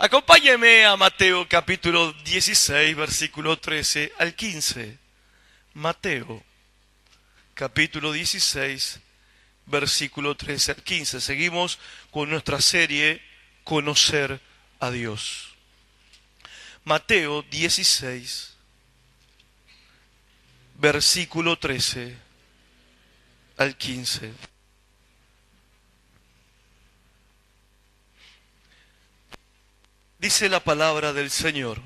Acompáñeme a Mateo capítulo 16, versículo 13 al 15. Mateo capítulo 16, versículo 13 al 15. Seguimos con nuestra serie Conocer a Dios. Mateo 16, versículo 13 al 15. Dice la palabra del Señor: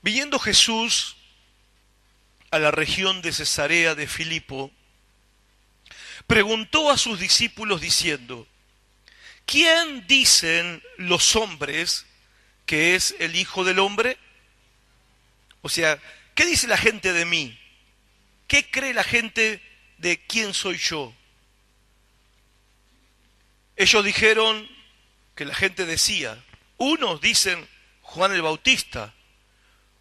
Viniendo Jesús a la región de Cesarea de Filipo, preguntó a sus discípulos diciendo: ¿Quién dicen los hombres que es el Hijo del Hombre? O sea, ¿qué dice la gente de mí? ¿Qué cree la gente de quién soy yo? Ellos dijeron que la gente decía, unos dicen Juan el Bautista,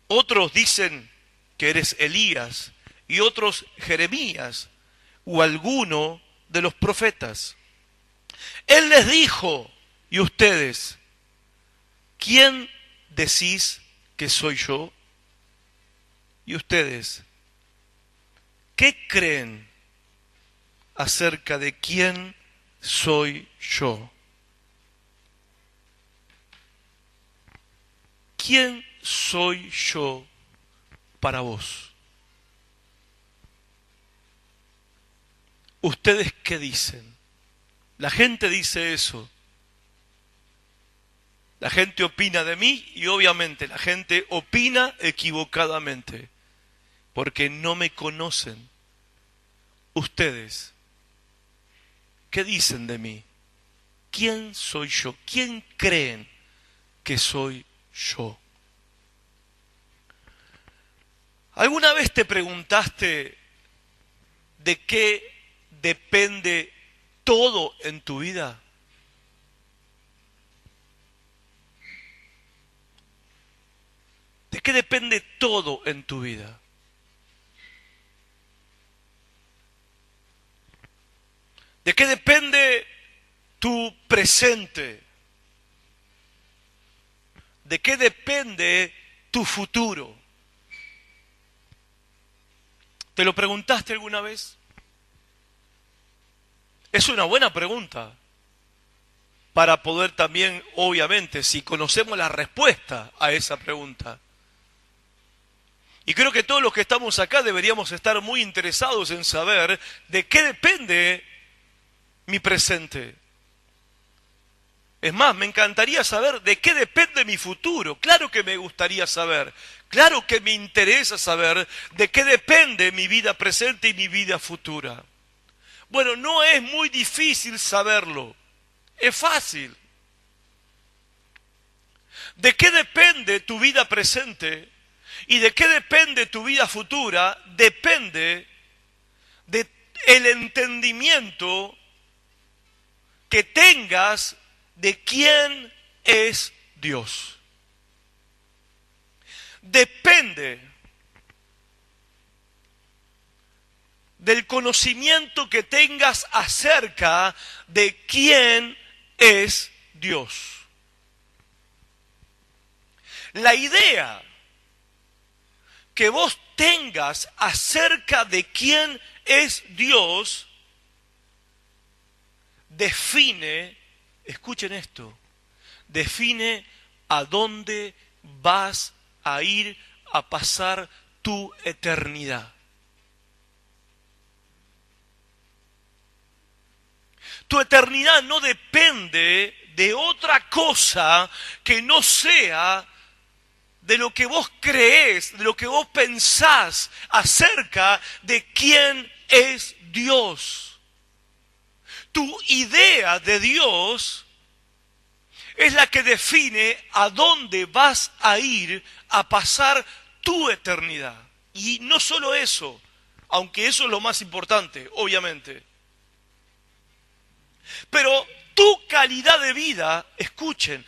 otros dicen que eres Elías y otros Jeremías o alguno de los profetas. Él les dijo: ¿y ustedes? ¿Quién decís que soy yo? ¿Y ustedes? ¿Qué creen acerca de quién soy yo? ¿Quién soy yo para vos? ¿Ustedes qué dicen? La gente dice eso. La gente opina de mí y obviamente la gente opina equivocadamente porque no me conocen. ¿Ustedes qué dicen de mí? ¿Quién soy yo? ¿Quién creen que soy yo? ¿Alguna vez te preguntaste de qué depende todo en tu vida? ¿De qué depende todo en tu vida? ¿De qué depende tu presente? ¿De qué depende tu futuro? ¿Te lo preguntaste alguna vez? Es una buena pregunta para poder también, obviamente, si conocemos la respuesta a esa pregunta. Y creo que todos los que estamos acá deberíamos estar muy interesados en saber de qué depende mi presente. Es más, me encantaría saber de qué depende mi futuro. Claro que me gustaría saber. Claro que me interesa saber de qué depende mi vida presente y mi vida futura. Bueno, no es muy difícil saberlo. Es fácil. ¿De qué depende tu vida presente y de qué depende tu vida futura? Depende del entendimiento que tengas de quién es Dios. Depende del conocimiento que tengas acerca de quién es Dios. La idea que vos tengas acerca de quién es Dios define, escuchen esto, define a dónde vas a ir a pasar tu eternidad. Tu eternidad no depende de otra cosa que no sea de lo que vos creés, de lo que vos pensás acerca de quién es Dios. Tu idea de Dios es la que define a dónde vas a ir a pasar tu eternidad. Y no solo eso, aunque eso es lo más importante, obviamente. Pero tu calidad de vida, escuchen,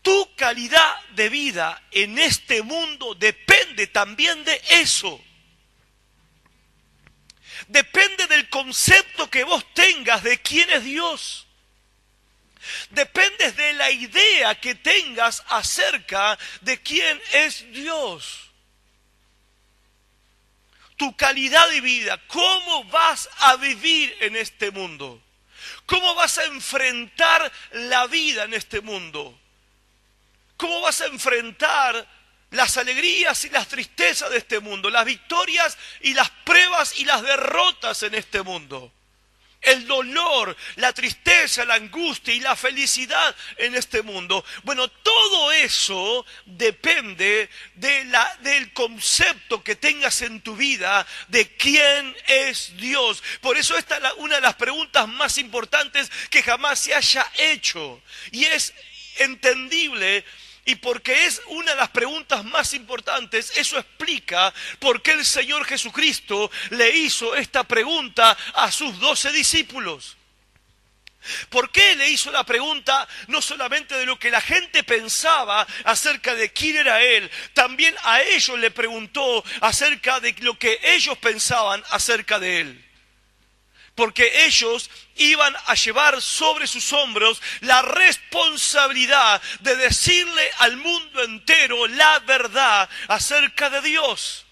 tu calidad de vida en este mundo depende también de eso. Depende del concepto que vos tengas de quién es Dios. Dependes de la idea que tengas acerca de quién es Dios. Tu calidad de vida, cómo vas a vivir en este mundo. ¿Cómo vas a enfrentar la vida en este mundo? ¿Cómo vas a enfrentar las alegrías y las tristezas de este mundo? Las victorias y las pruebas y las derrotas en este mundo. El dolor, la tristeza, la angustia y la felicidad en este mundo. Bueno, todo eso depende del concepto que tengas en tu vida de quién es Dios. Por eso esta es una de las preguntas más importantes que jamás se haya hecho. Y es entendible. Y porque es una de las preguntas más importantes, eso explica por qué el Señor Jesucristo le hizo esta pregunta a sus 12 discípulos. ¿Por qué le hizo la pregunta no solamente de lo que la gente pensaba acerca de quién era Él? También a ellos le preguntó acerca de lo que ellos pensaban acerca de Él. Porque ellos iban a llevar sobre sus hombros la responsabilidad de decirle al mundo entero la verdad acerca de Dios.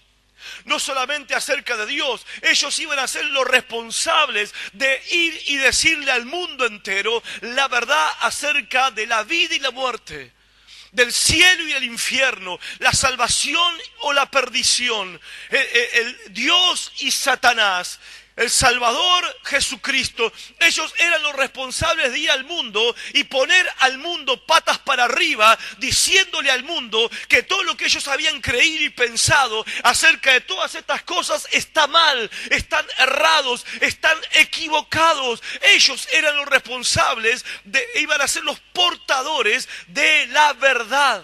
No solamente acerca de Dios, ellos iban a ser los responsables de ir y decirle al mundo entero la verdad acerca de la vida y la muerte, del cielo y el infierno, la salvación o la perdición, el Dios y Satanás. El Salvador Jesucristo, ellos eran los responsables de ir al mundo y poner al mundo patas para arriba, diciéndole al mundo que todo lo que ellos habían creído y pensado acerca de todas estas cosas está mal, están errados, están equivocados. Ellos eran los responsables, iban a ser los portadores de la verdad.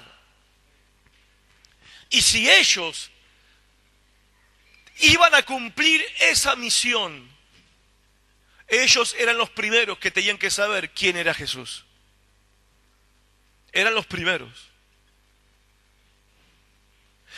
Y si ellos iban a cumplir esa misión, ellos eran los primeros que tenían que saber quién era Jesús. Eran los primeros.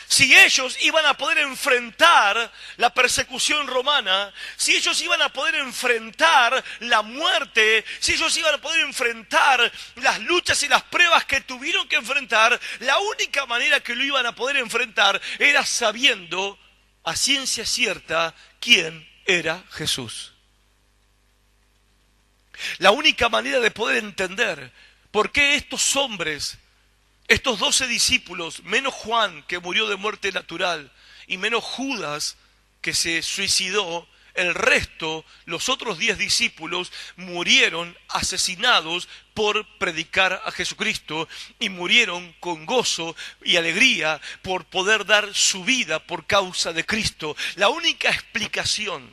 Si ellos iban a poder enfrentar la persecución romana, si ellos iban a poder enfrentar la muerte, si ellos iban a poder enfrentar las luchas y las pruebas que tuvieron que enfrentar, la única manera que lo iban a poder enfrentar era sabiendo a ciencia cierta quién era Jesús. La única manera de poder entender por qué estos hombres, estos 12 discípulos, menos Juan que murió de muerte natural y menos Judas que se suicidó, el resto, los otros 10 discípulos, murieron asesinados por predicar a Jesucristo y murieron con gozo y alegría por poder dar su vida por causa de Cristo. La única explicación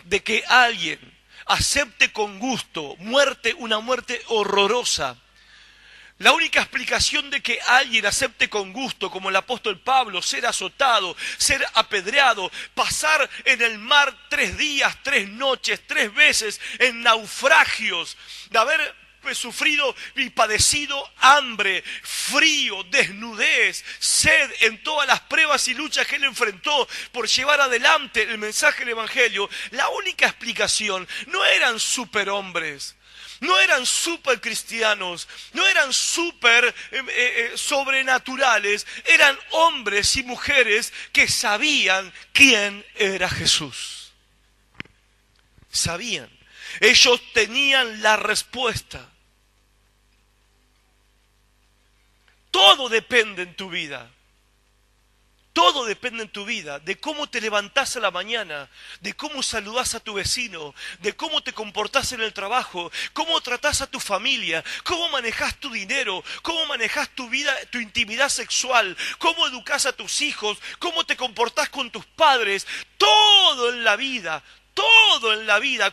de que alguien acepte con gusto una muerte horrorosa, la única explicación de que alguien acepte con gusto, como el apóstol Pablo, ser azotado, ser apedreado, pasar en el mar 3 días, 3 noches, 3 veces en naufragios, de haber sufrido y padecido hambre, frío, desnudez, sed en todas las pruebas y luchas que él enfrentó por llevar adelante el mensaje del Evangelio, la única explicación no eran superhombres. No eran super cristianos, no eran super sobrenaturales, eran hombres y mujeres que sabían quién era Jesús. Sabían, ellos tenían la respuesta. Todo depende en tu vida. Todo depende en tu vida, de cómo te levantás a la mañana, de cómo saludás a tu vecino, de cómo te comportás en el trabajo, cómo tratás a tu familia, cómo manejás tu dinero, cómo manejás tu vida, tu intimidad sexual, cómo educás a tus hijos, cómo te comportás con tus padres. Todo en la vida,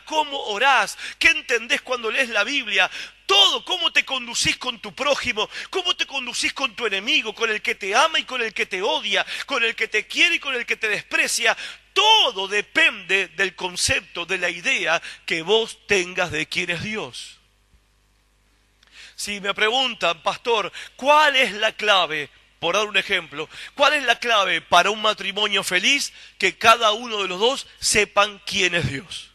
cómo orás, qué entendés cuando lees la Biblia. Todo, cómo te conducís con tu prójimo, cómo te conducís con tu enemigo, con el que te ama y con el que te odia, con el que te quiere y con el que te desprecia. Todo depende del concepto, de la idea que vos tengas de quién es Dios. Si me preguntan, pastor, ¿cuál es la clave? Por dar un ejemplo, ¿cuál es la clave para un matrimonio feliz? Que cada uno de los dos sepan quién es Dios.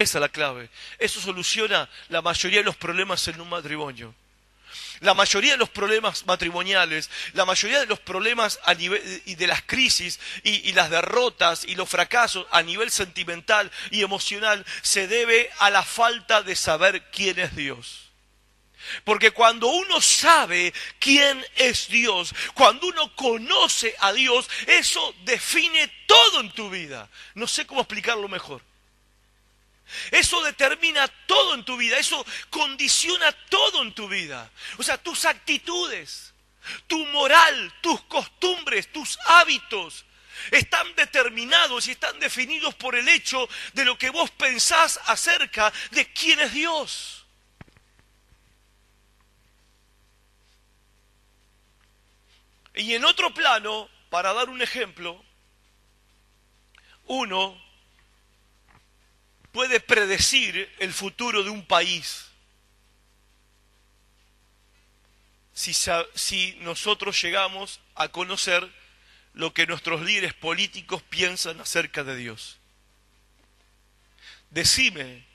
Esa es la clave. Eso soluciona la mayoría de los problemas en un matrimonio. La mayoría de los problemas matrimoniales, la mayoría de los problemas a nivel, y de las crisis y las derrotas y los fracasos a nivel sentimental y emocional se debe a la falta de saber quién es Dios. Porque cuando uno sabe quién es Dios, cuando uno conoce a Dios, eso define todo en tu vida. No sé cómo explicarlo mejor. Eso determina todo en tu vida, eso condiciona todo en tu vida. O sea, tus actitudes, tu moral, tus costumbres, tus hábitos están determinados y están definidos por el hecho de lo que vos pensás acerca de quién es Dios. Y en otro plano, para dar un ejemplo, uno puede predecir el futuro de un país si nosotros llegamos a conocer lo que nuestros líderes políticos piensan acerca de Dios. Decime,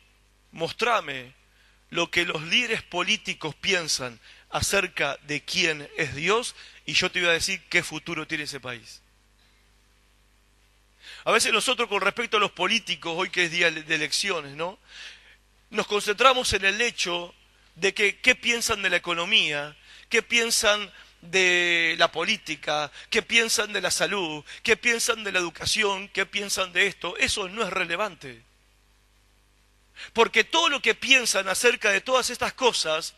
mostrame lo que los líderes políticos piensan acerca de quién es Dios y yo te voy a decir qué futuro tiene ese país. A veces nosotros con respecto a los políticos, hoy que es día de elecciones, ¿no? Nos concentramos en el hecho de que qué piensan de la economía, qué piensan de la política, qué piensan de la salud, qué piensan de la educación, qué piensan de esto. Eso no es relevante. Porque todo lo que piensan acerca de todas estas cosas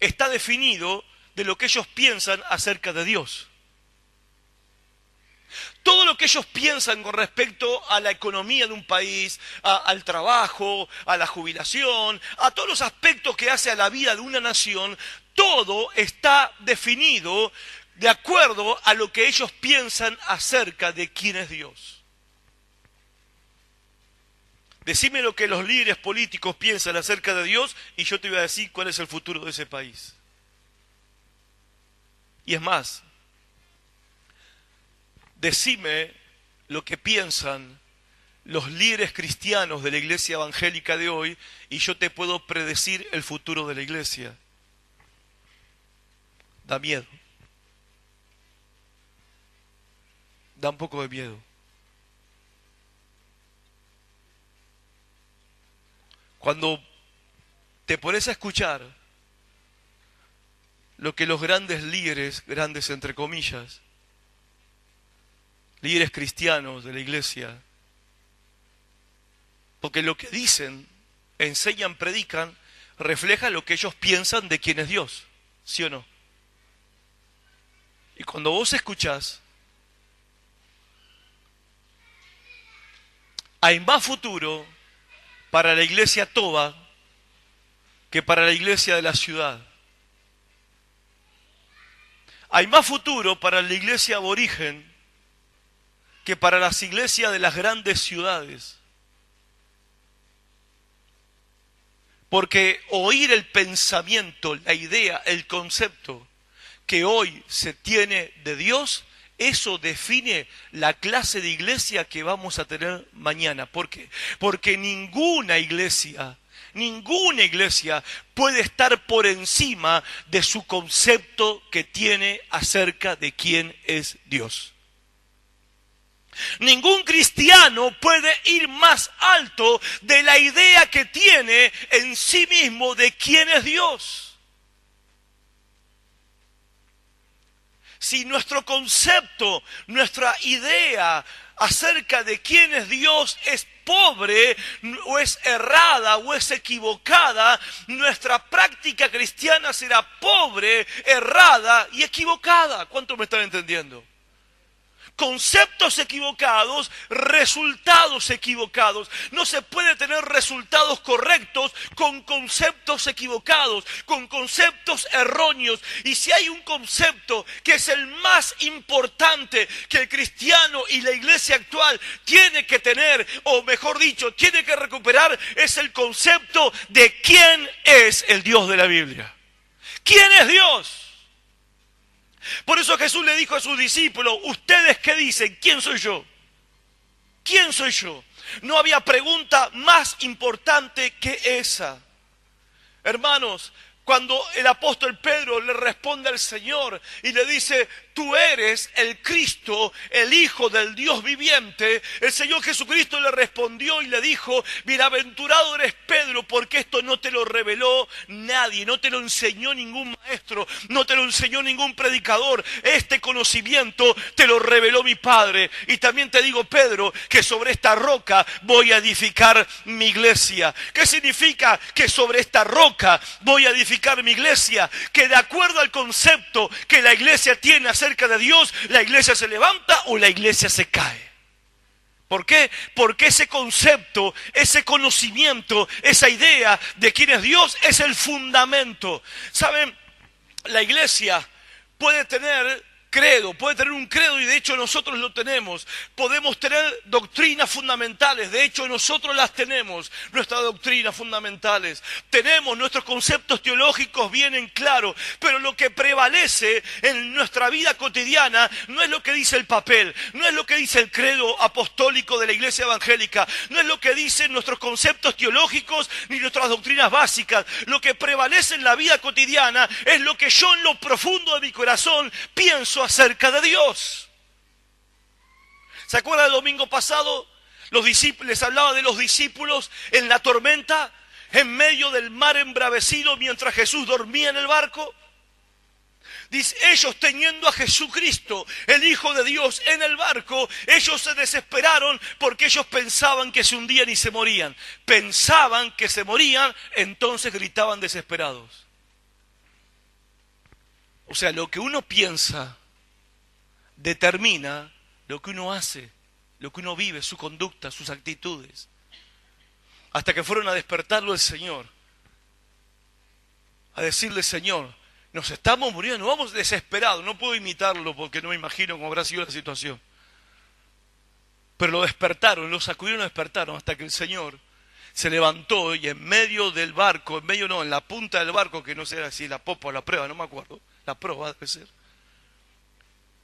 está definido de lo que ellos piensan acerca de Dios. Todo lo que ellos piensan con respecto a la economía de un país, al trabajo, a la jubilación, a todos los aspectos que hace a la vida de una nación, todo está definido de acuerdo a lo que ellos piensan acerca de quién es Dios. Decime lo que los líderes políticos piensan acerca de Dios y yo te voy a decir cuál es el futuro de ese país. Y es más, decime lo que piensan los líderes cristianos de la iglesia evangélica de hoy y yo te puedo predecir el futuro de la iglesia. Da miedo. Da un poco de miedo. Cuando te pones a escuchar lo que los grandes líderes, grandes entre comillas, líderes cristianos de la iglesia, porque lo que dicen, enseñan, predican, refleja lo que ellos piensan de quién es Dios, ¿sí o no? Y cuando vos escuchás, hay más futuro para la iglesia Toba que para la iglesia de la ciudad. Hay más futuro para la iglesia aborigen que para las iglesias de las grandes ciudades. Porque oír el pensamiento, la idea, el concepto que hoy se tiene de Dios, eso define la clase de iglesia que vamos a tener mañana. ¿Por qué? Porque ninguna iglesia puede estar por encima de su concepto que tiene acerca de quién es Dios. Ningún cristiano puede ir más alto de la idea que tiene en sí mismo de quién es Dios. Si nuestro concepto, nuestra idea acerca de quién es Dios es pobre, o es errada, o es equivocada, nuestra práctica cristiana será pobre, errada y equivocada. ¿Cuántos me están entendiendo? Conceptos equivocados, resultados equivocados. No se puede tener resultados correctos con conceptos equivocados, con conceptos erróneos. Y si hay un concepto que es el más importante que el cristiano y la iglesia actual tiene que tener, o mejor dicho, tiene que recuperar, es el concepto de quién es el Dios de la Biblia. ¿Quién es Dios? Por eso Jesús le dijo a sus discípulos, ¿ustedes qué dicen? ¿Quién soy yo? ¿Quién soy yo? No había pregunta más importante que esa. Hermanos, cuando el apóstol Pedro le responde al Señor y le dice, tú eres el Cristo, el Hijo del Dios viviente, el Señor Jesucristo le respondió y le dijo, bienaventurado eres Pedro, porque esto no te lo reveló nadie, no te lo enseñó ningún maestro, no te lo enseñó ningún predicador, este conocimiento te lo reveló mi Padre. Y también te digo, Pedro, que sobre esta roca voy a edificar mi iglesia. ¿Qué significa que sobre esta roca voy a edificar mi iglesia? Que de acuerdo al concepto que la iglesia tiene acerca de Dios, la iglesia se levanta o la iglesia se cae. ¿Por qué? Porque ese concepto, ese conocimiento, esa idea de quién es Dios es el fundamento. ¿Saben? La iglesia puede tener credo, puede tener un credo y de hecho nosotros lo tenemos. Podemos tener doctrinas fundamentales, de hecho nosotros las tenemos, nuestras doctrinas fundamentales. Tenemos nuestros conceptos teológicos bien en claro, pero lo que prevalece en nuestra vida cotidiana no es lo que dice el papel, no es lo que dice el credo apostólico de la iglesia evangélica, no es lo que dicen nuestros conceptos teológicos ni nuestras doctrinas básicas. Lo que prevalece en la vida cotidiana es lo que yo en lo profundo de mi corazón pienso acerca de Dios. ¿Se acuerdan del domingo pasado? Les hablaba de los discípulos en la tormenta, en medio del mar embravecido, mientras Jesús dormía en el barco. Dice, ellos teniendo a Jesucristo, el Hijo de Dios, en el barco, ellos se desesperaron porque ellos pensaban que se hundían y se morían. Pensaban que se morían, entonces gritaban desesperados. O sea, lo que uno piensa determina lo que uno hace, lo que uno vive, su conducta, sus actitudes. Hasta que fueron a despertarlo el Señor, a decirle, Señor, nos estamos muriendo, vamos desesperados. No puedo imitarlo porque no me imagino cómo habrá sido la situación. Pero lo despertaron, lo sacudieron, lo despertaron hasta que el Señor se levantó y en medio del barco, en la punta del barco, que no sé si la popa o la prueba, no me acuerdo, la prueba debe ser,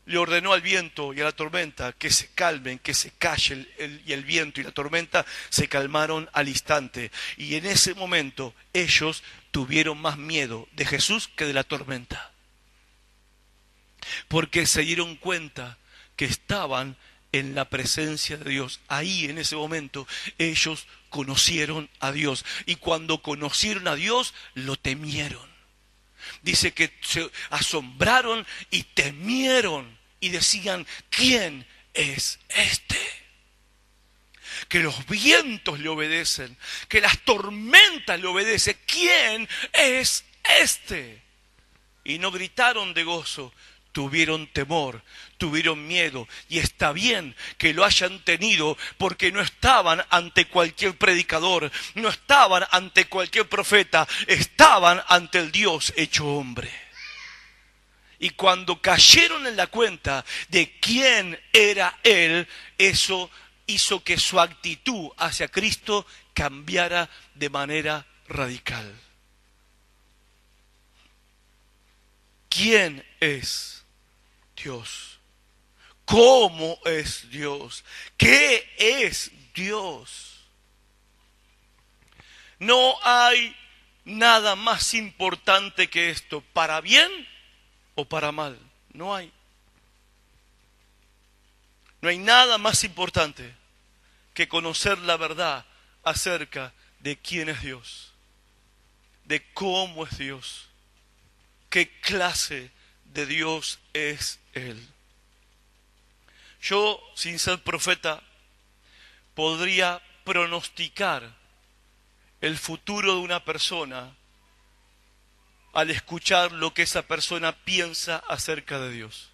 le ordenó al viento y a la tormenta que se calmen, que se calle y el viento y la tormenta se calmaron al instante. Y en ese momento ellos tuvieron más miedo de Jesús que de la tormenta. Porque se dieron cuenta que estaban en la presencia de Dios. Ahí en ese momento ellos conocieron a Dios. Y cuando conocieron a Dios, lo temieron. Dice que se asombraron y temieron. Y decían, ¿quién es este? Que los vientos le obedecen, que las tormentas le obedecen. ¿Quién es este? Y no gritaron de gozo, tuvieron temor, tuvieron miedo. Y está bien que lo hayan tenido porque no estaban ante cualquier predicador, no estaban ante cualquier profeta, estaban ante el Dios hecho hombre. Y cuando cayeron en la cuenta de quién era Él, eso hizo que su actitud hacia Cristo cambiara de manera radical. ¿Quién es Dios? ¿Cómo es Dios? ¿Qué es Dios? No hay nada más importante que esto, para bien o para mal. No hay. No hay nada más importante que conocer la verdad acerca de quién es Dios, de cómo es Dios, qué clase de Dios es Él. Yo, sin ser profeta, podría pronosticar el futuro de una persona al escuchar lo que esa persona piensa acerca de Dios.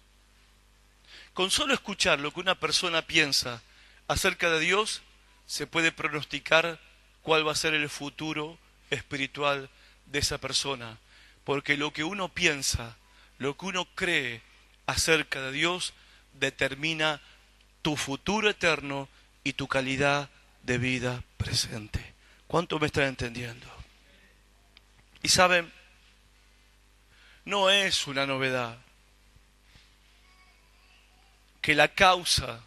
Con solo escuchar lo que una persona piensa acerca de Dios, se puede pronosticar cuál va a ser el futuro espiritual de esa persona. Porque lo que uno piensa, lo que uno cree acerca de Dios, determina tu futuro eterno y tu calidad de vida presente. ¿Cuánto me están entendiendo? Y saben, no es una novedad que la causa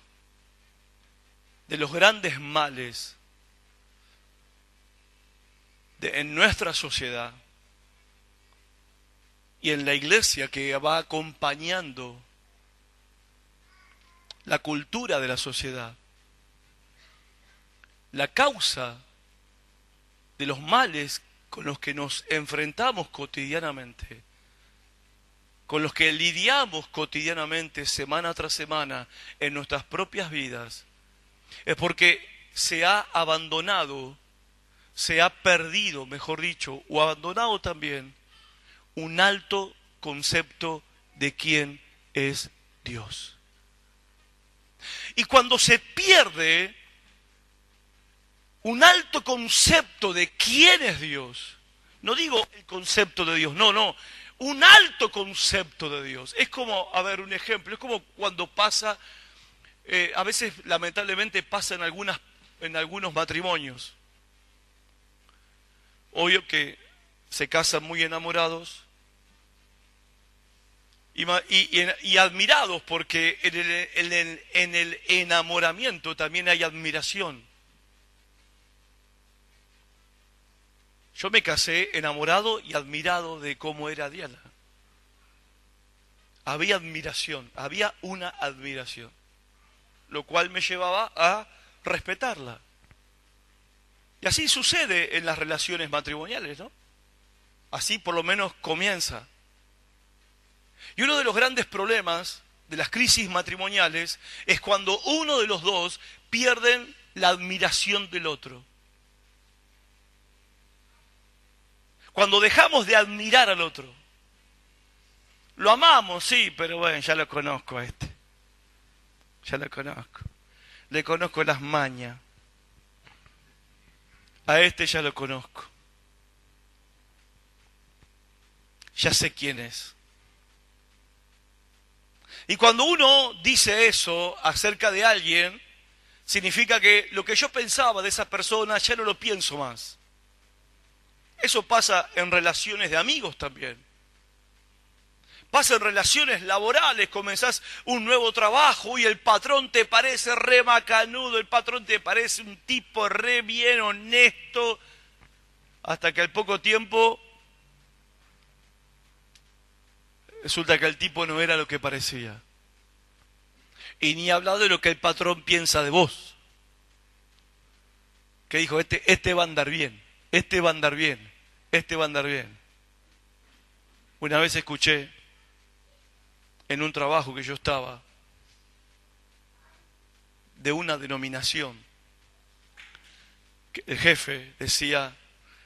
de los grandes males en nuestra sociedad y en la iglesia que va acompañando la cultura de la sociedad. La causa de los males con los que nos enfrentamos cotidianamente, con los que lidiamos cotidianamente, semana tras semana, en nuestras propias vidas, es porque se ha abandonado, se ha perdido, mejor dicho, o abandonado también, un alto concepto de quién es Dios. Y cuando se pierde un alto concepto de quién es Dios, no digo el concepto de Dios, no, un alto concepto de Dios. Es como, a ver, un ejemplo, es como cuando pasa, a veces lamentablemente pasa en algunos matrimonios. Obvio que se casan muy enamorados y admirados, porque en el enamoramiento también hay admiración. Yo me casé enamorado y admirado de cómo era Diana. Había admiración, había una admiración, lo cual me llevaba a respetarla. Y así sucede en las relaciones matrimoniales, ¿no? Así por lo menos comienza. Y uno de los grandes problemas de las crisis matrimoniales es cuando uno de los dos pierde la admiración del otro. Cuando dejamos de admirar al otro. Lo amamos, sí, pero bueno, ya lo conozco a este. Ya lo conozco. Le conozco las mañas. A este ya lo conozco. Ya sé quién es. Y cuando uno dice eso acerca de alguien, significa que lo que yo pensaba de esa persona ya no lo pienso más. Eso pasa en relaciones de amigos también. Pasa en relaciones laborales, comenzás un nuevo trabajo y el patrón te parece re macanudo, el patrón te parece un tipo re bien honesto, hasta que al poco tiempo resulta que el tipo no era lo que parecía. Y ni hablar de lo que el patrón piensa de vos. Que dijo, este va a andar bien, este va a andar bien, este va a andar bien. Una vez escuché en un trabajo que yo estaba, de una denominación, que el jefe decía,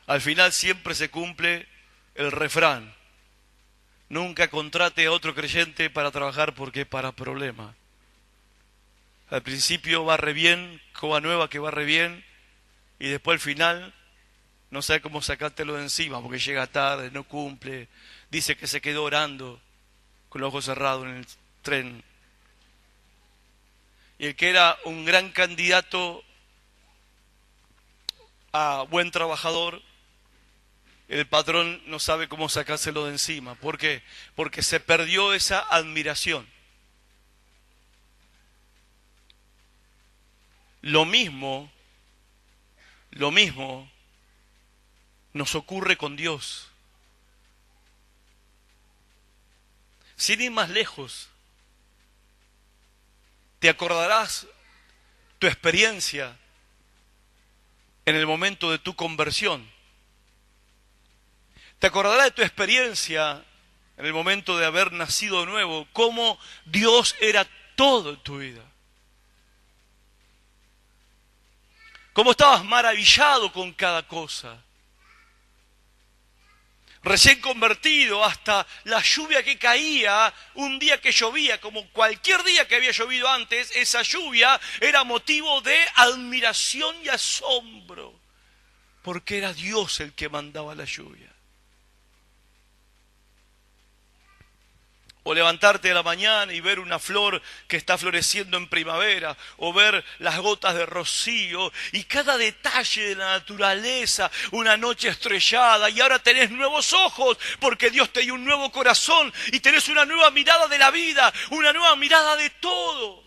al final siempre se cumple el refrán, nunca contrate a otro creyente para trabajar porque es para problemas. Al principio va re bien, coba nueva que va re bien, y después al final no sabe cómo sacártelo de encima porque llega tarde, no cumple, dice que se quedó orando con los ojos cerrados en el tren. Y el que era un gran candidato a buen trabajador, el patrón no sabe cómo sacárselo de encima. ¿Por qué? Porque se perdió esa admiración. Lo mismo nos ocurre con Dios. Sin ir más lejos, te acordarás tu experiencia en el momento de tu conversión. Te acordarás de tu experiencia en el momento de haber nacido de nuevo, cómo Dios era todo en tu vida. Cómo estabas maravillado con cada cosa. Recién convertido, hasta la lluvia que caía, un día que llovía, como cualquier día que había llovido antes, esa lluvia era motivo de admiración y asombro, porque era Dios el que mandaba la lluvia. O levantarte a la mañana y ver una flor que está floreciendo en primavera, o ver las gotas de rocío, y cada detalle de la naturaleza, una noche estrellada, y ahora tenés nuevos ojos, porque Dios te dio un nuevo corazón, y tenés una nueva mirada de la vida, una nueva mirada de todo.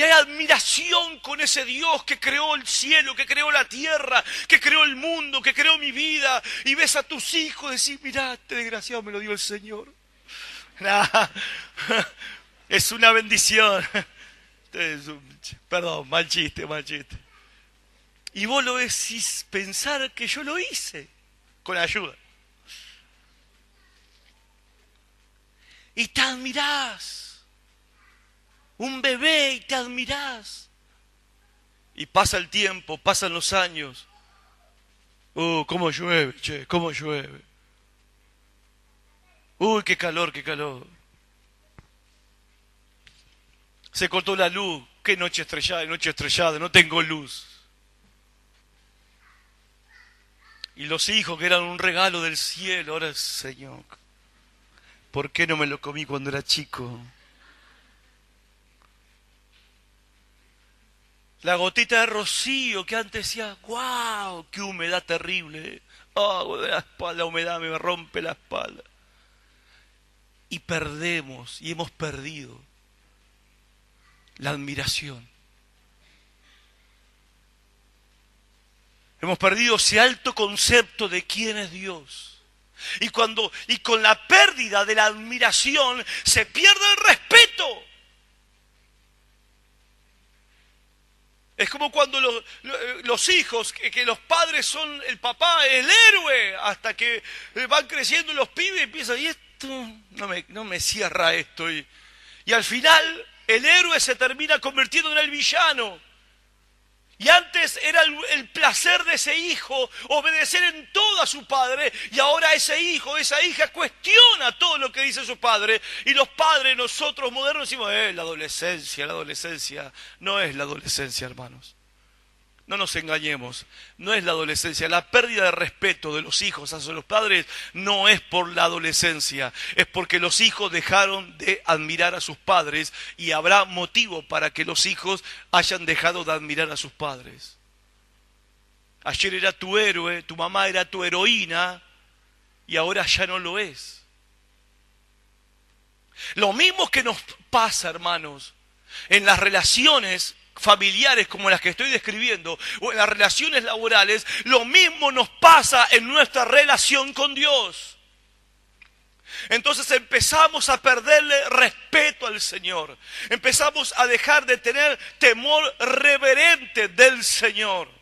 Y hay admiración con ese Dios que creó el cielo, que creó la tierra, que creó el mundo, que creó mi vida. Y ves a tus hijos y decís, mirá, este desgraciado me lo dio el Señor. Nah, es una bendición. Perdón, mal chiste, mal chiste. Y vos lo decís pensar que yo lo hice, con ayuda. Y te admirás. Un bebé y te admirás. Y pasa el tiempo, pasan los años. Cómo llueve, che, cómo llueve. Uy, qué calor, qué calor. Se cortó la luz. Qué noche estrellada, no tengo luz. Y los hijos que eran un regalo del cielo, ahora, Señor, ¿por qué no me lo comí cuando era chico? La gotita de rocío que antes decía, ¡guau! ¡Qué humedad terrible! La humedad me rompe la espalda. Y perdemos, y hemos perdido la admiración. Hemos perdido ese alto concepto de quién es Dios. Y con la pérdida de la admiración se pierde el respeto. Es como cuando los hijos, que los padres son el papá, el héroe, hasta que van creciendo los pibes y empiezan, y esto no me cierra esto. Y al final el héroe se termina convirtiendo en el villano. Y antes era el placer de ese hijo obedecer en todo a su padre, y ahora ese hijo, esa hija cuestiona todo lo que dice su padre, y los padres, nosotros modernos decimos, la adolescencia no es la adolescencia, hermanos. No nos engañemos, no es la adolescencia. La pérdida de respeto de los hijos hacia los padres no es por la adolescencia, es porque los hijos dejaron de admirar a sus padres, y habrá motivo para que los hijos hayan dejado de admirar a sus padres. Ayer era tu héroe, tu mamá era tu heroína, y ahora ya no lo es. Lo mismo que nos pasa, hermanos, en las relaciones familiares como las que estoy describiendo, o en las relaciones laborales, lo mismo nos pasa en nuestra relación con Dios. Entonces empezamos a perderle respeto al Señor, empezamos a dejar de tener temor reverente del Señor.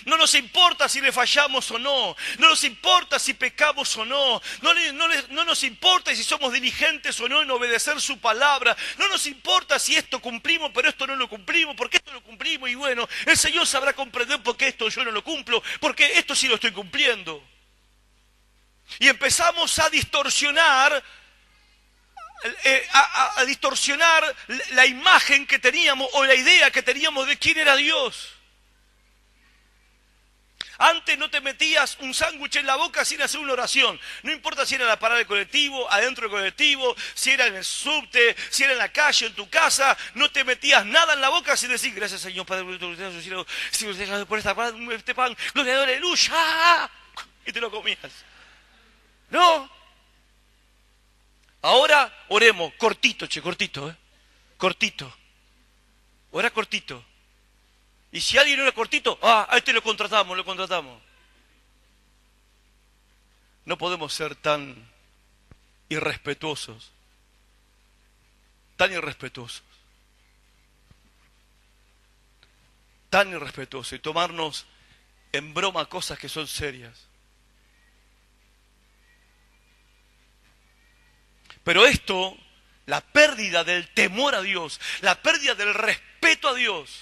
No nos importa si le fallamos o no, no nos importa si pecamos o no, no nos importa si somos diligentes o no en obedecer su palabra, no nos importa si esto cumplimos pero esto no lo cumplimos, porque esto lo cumplimos y bueno, el Señor sabrá comprender por qué esto yo no lo cumplo, porque esto sí lo estoy cumpliendo. Y empezamos a distorsionar la imagen que teníamos o la idea que teníamos de quién era Dios. Antes no te metías un sándwich en la boca sin hacer una oración. No importa si era en la parada del colectivo, adentro del colectivo, si era en el subte, si era en la calle, en tu casa. No te metías nada en la boca sin decir, gracias Señor Padre, por esta pan, este pan, gloria, aleluya. Y te lo comías. No. Ahora oremos, cortito, cortito. Ora cortito. Y si alguien no era cortito, a este lo contratamos. No podemos ser tan irrespetuosos. Tan irrespetuosos y tomarnos en broma cosas que son serias. Pero esto, la pérdida del temor a Dios, la pérdida del respeto a Dios,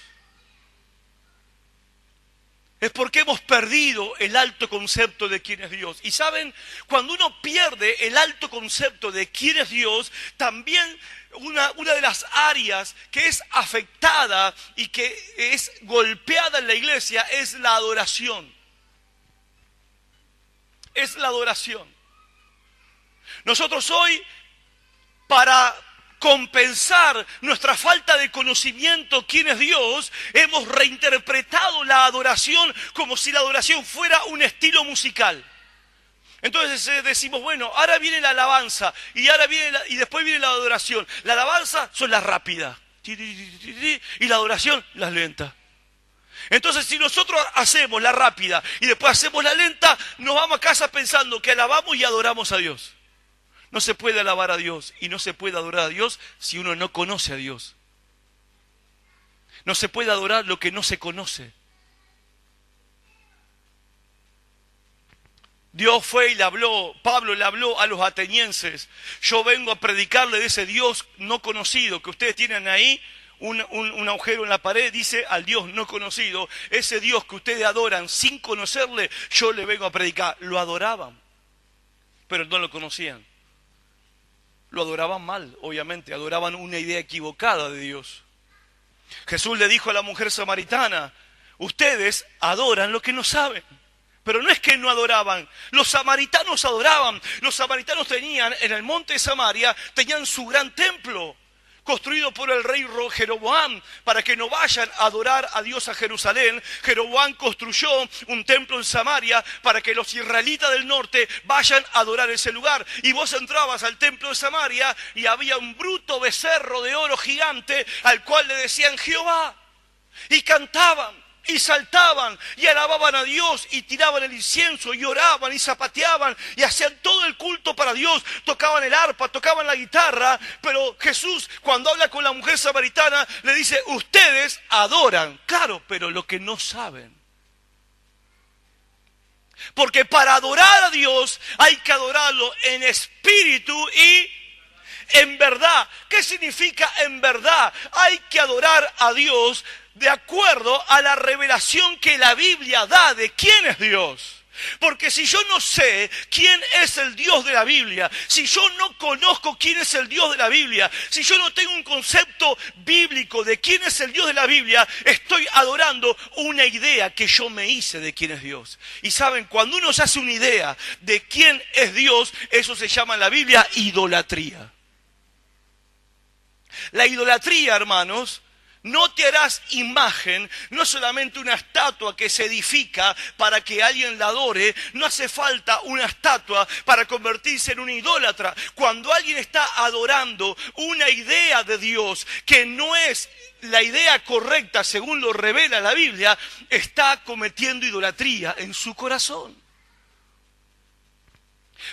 es porque hemos perdido el alto concepto de quién es Dios. Y saben, cuando uno pierde el alto concepto de quién es Dios, también una de las áreas que es afectada y que es golpeada en la iglesia es la adoración. Es la adoración. Nosotros hoy, para compensar nuestra falta de conocimiento quién es Dios, hemos reinterpretado la adoración como si la adoración fuera un estilo musical. Entonces decimos, bueno, ahora viene la alabanza y después viene la adoración. La alabanza son las rápidas. y la adoración, las lentas. Entonces, si nosotros hacemos la rápida y después hacemos la lenta, nos vamos a casa pensando que alabamos y adoramos a Dios. No se puede alabar a Dios y no se puede adorar a Dios si uno no conoce a Dios. No se puede adorar lo que no se conoce. Dios fue y le habló, Pablo le habló a los atenienses. Yo vengo a predicarle de ese Dios no conocido que ustedes tienen ahí. Un agujero en la pared, dice al Dios no conocido. Ese Dios que ustedes adoran sin conocerle, yo le vengo a predicar. Lo adoraban, pero no lo conocían. Lo adoraban mal, obviamente. Adoraban una idea equivocada de Dios. Jesús le dijo a la mujer samaritana, ustedes adoran lo que no saben. Pero no es que no adoraban, los samaritanos adoraban. Los samaritanos tenían, en el monte de Samaria, tenían su gran templo, construido por el rey Jeroboam, para que no vayan a adorar a Dios a Jerusalén. Jeroboam construyó un templo en Samaria para que los israelitas del norte vayan a adorar ese lugar. Y vos entrabas al templo de Samaria y había un bruto becerro de oro gigante al cual le decían Jehová. Y cantaban y saltaban y alababan a Dios y tiraban el incienso y oraban y zapateaban y hacían todo el culto para Dios, tocaban el arpa, tocaban la guitarra. Pero Jesús, cuando habla con la mujer samaritana, le dice, ustedes adoran, claro, pero lo que no saben. Porque para adorar a Dios hay que adorarlo en espíritu y en verdad. ¿Qué significa en verdad? Hay que adorar a Dios de acuerdo a la revelación que la Biblia da de quién es Dios. Porque si yo no sé quién es el Dios de la Biblia, si yo no conozco quién es el Dios de la Biblia, si yo no tengo un concepto bíblico de quién es el Dios de la Biblia, estoy adorando una idea que yo me hice de quién es Dios. Y saben, cuando uno se hace una idea de quién es Dios, eso se llama en la Biblia idolatría. La idolatría, hermanos, no te harás imagen, no solamente una estatua que se edifica para que alguien la adore. No hace falta una estatua para convertirse en un idólatra. Cuando alguien está adorando una idea de Dios que no es la idea correcta según lo revela la Biblia, está cometiendo idolatría en su corazón.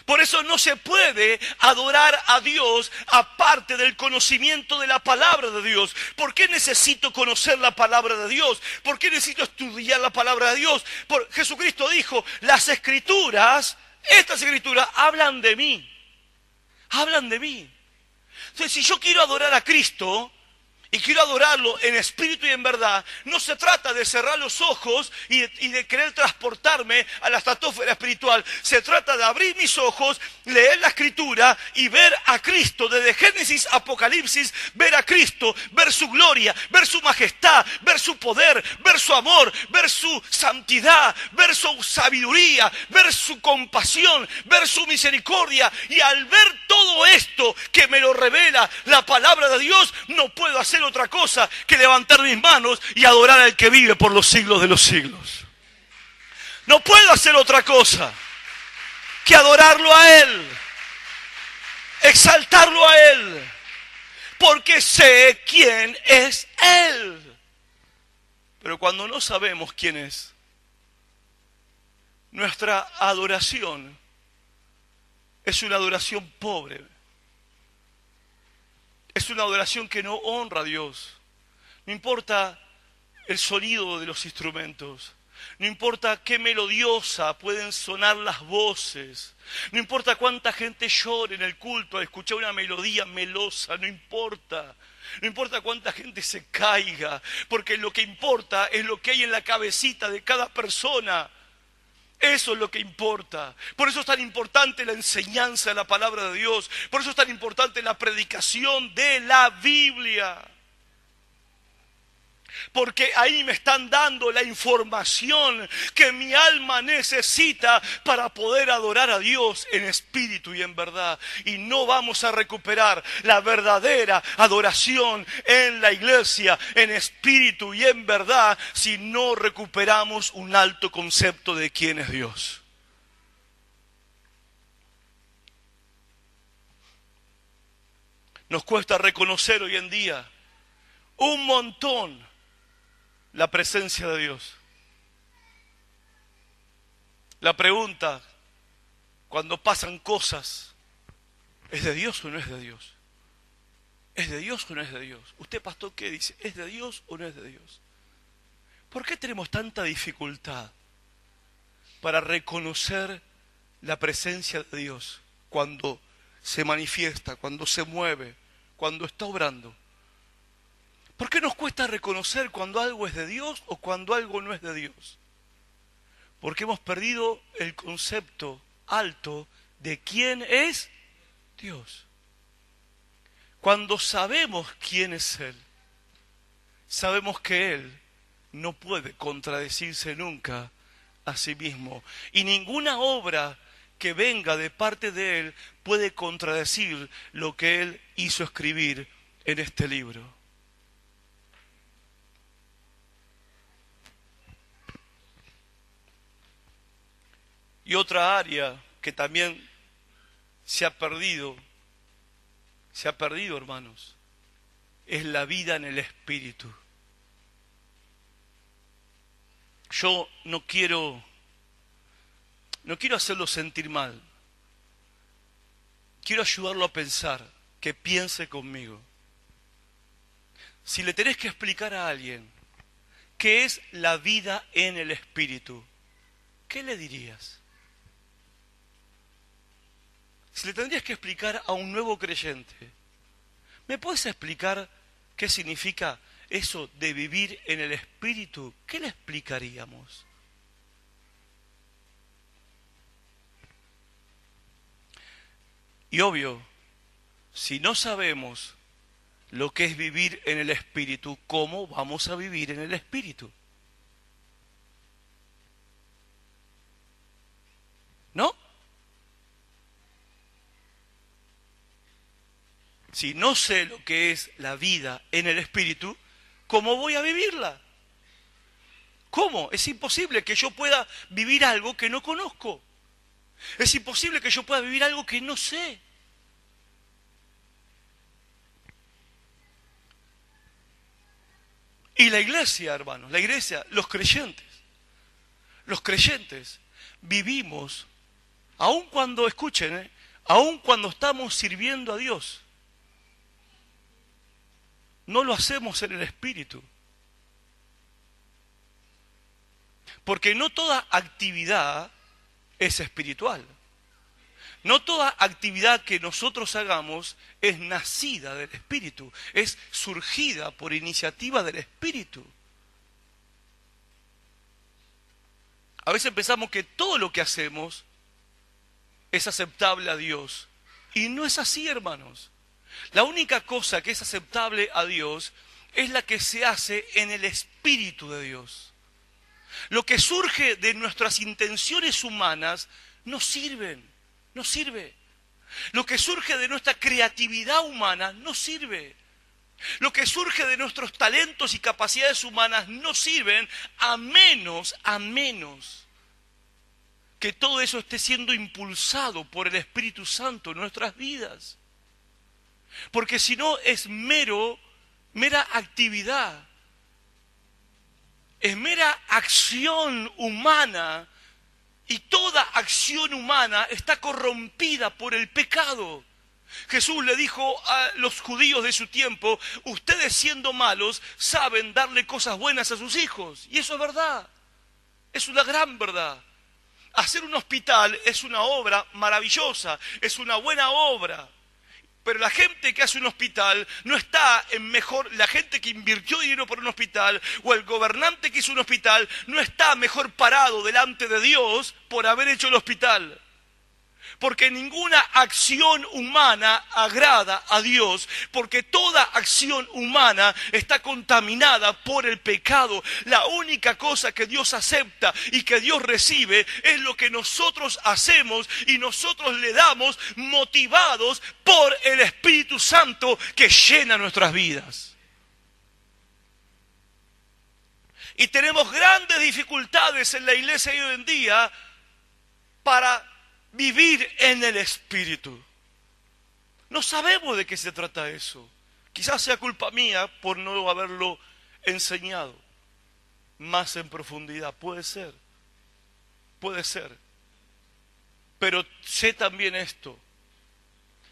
Por eso no se puede adorar a Dios aparte del conocimiento de la palabra de Dios. ¿Por qué necesito conocer la palabra de Dios? ¿Por qué necesito estudiar la palabra de Dios? Jesucristo dijo, las escrituras, estas escrituras hablan de mí. Hablan de mí. Entonces, si yo quiero adorar a Cristo y quiero adorarlo en espíritu y en verdad, no se trata de cerrar los ojos y de querer transportarme a la estratosfera espiritual. Se trata de abrir mis ojos, leer la Escritura y ver a Cristo. Desde Génesis a Apocalipsis, ver a Cristo, ver su gloria, ver su majestad, ver su poder, ver su amor, ver su santidad, ver su sabiduría, ver su compasión, ver su misericordia. Y al ver todo esto que me lo revela la palabra de Dios, no puedo hacer otra cosa que levantar mis manos y adorar al que vive por los siglos de los siglos. No puedo hacer otra cosa que adorarlo a Él, exaltarlo a Él, porque sé quién es Él. Pero cuando no sabemos quién es, nuestra adoración es una adoración pobre. Es una adoración que no honra a Dios. No importa el sonido de los instrumentos. No importa qué melodiosa pueden sonar las voces. No importa cuánta gente llore en el culto al escuchar una melodía melosa. No importa. No importa cuánta gente se caiga. Porque lo que importa es lo que hay en la cabecita de cada persona. Eso es lo que importa. Por eso es tan importante la enseñanza de la palabra de Dios. Por eso es tan importante la predicación de la Biblia. Porque ahí me están dando la información que mi alma necesita para poder adorar a Dios en espíritu y en verdad. Y no vamos a recuperar la verdadera adoración en la iglesia, en espíritu y en verdad, si no recuperamos un alto concepto de quién es Dios. Nos cuesta reconocer hoy en día un montón la presencia de Dios. La pregunta, cuando pasan cosas, ¿es de Dios o no es de Dios? ¿Es de Dios o no es de Dios? Usted, pastor, ¿qué dice? ¿Es de Dios o no es de Dios? ¿Por qué tenemos tanta dificultad para reconocer la presencia de Dios cuando se manifiesta, cuando se mueve, cuando está obrando? ¿Por qué nos cuesta reconocer cuando algo es de Dios o cuando algo no es de Dios? Porque hemos perdido el concepto alto de quién es Dios. Cuando sabemos quién es Él, sabemos que Él no puede contradecirse nunca a sí mismo. Y ninguna obra que venga de parte de Él puede contradecir lo que Él hizo escribir en este libro. Y otra área que también se ha perdido, hermanos, es la vida en el Espíritu. Yo no quiero hacerlo sentir mal. Quiero ayudarlo a pensar, que piense conmigo. Si le tenés que explicar a alguien qué es la vida en el Espíritu, ¿qué le dirías? Si le tendrías que explicar a un nuevo creyente, ¿me puedes explicar qué significa eso de vivir en el Espíritu? ¿Qué le explicaríamos? Y obvio, si no sabemos lo que es vivir en el Espíritu, ¿cómo vamos a vivir en el Espíritu? ¿No? Si no sé lo que es la vida en el Espíritu, ¿cómo voy a vivirla? ¿Cómo? Es imposible que yo pueda vivir algo que no conozco. Es imposible que yo pueda vivir algo que no sé. Y la iglesia, hermanos, la iglesia, los creyentes vivimos, aun cuando, escuchen, aun cuando estamos sirviendo a Dios, no lo hacemos en el Espíritu. Porque no toda actividad es espiritual. No toda actividad que nosotros hagamos es nacida del Espíritu, es surgida por iniciativa del Espíritu. A veces pensamos que todo lo que hacemos es aceptable a Dios. Y no es así, hermanos. La única cosa que es aceptable a Dios es la que se hace en el Espíritu de Dios. Lo que surge de nuestras intenciones humanas no sirve. Lo que surge de nuestra creatividad humana no sirve. Lo que surge de nuestros talentos y capacidades humanas no sirven a menos que todo eso esté siendo impulsado por el Espíritu Santo en nuestras vidas. Porque si no es mera actividad, es mera acción humana, y toda acción humana está corrompida por el pecado. Jesús le dijo a los judíos de su tiempo: ustedes, siendo malos, saben darle cosas buenas a sus hijos. Y eso es verdad, es una gran verdad. Hacer un hospital es una obra maravillosa, es una buena obra. Pero la gente que hace un hospital no está en mejor, la gente que invirtió dinero por un hospital o el gobernante que hizo un hospital no está mejor parado delante de Dios por haber hecho el hospital. Porque ninguna acción humana agrada a Dios, porque toda acción humana está contaminada por el pecado. La única cosa que Dios acepta y que Dios recibe es lo que nosotros hacemos y nosotros le damos, motivados por el Espíritu Santo que llena nuestras vidas. Y tenemos grandes dificultades en la iglesia hoy en día para vivir en el Espíritu. No sabemos de qué se trata eso. Quizás sea culpa mía por no haberlo enseñado más en profundidad. Puede ser, puede ser. Pero sé también esto,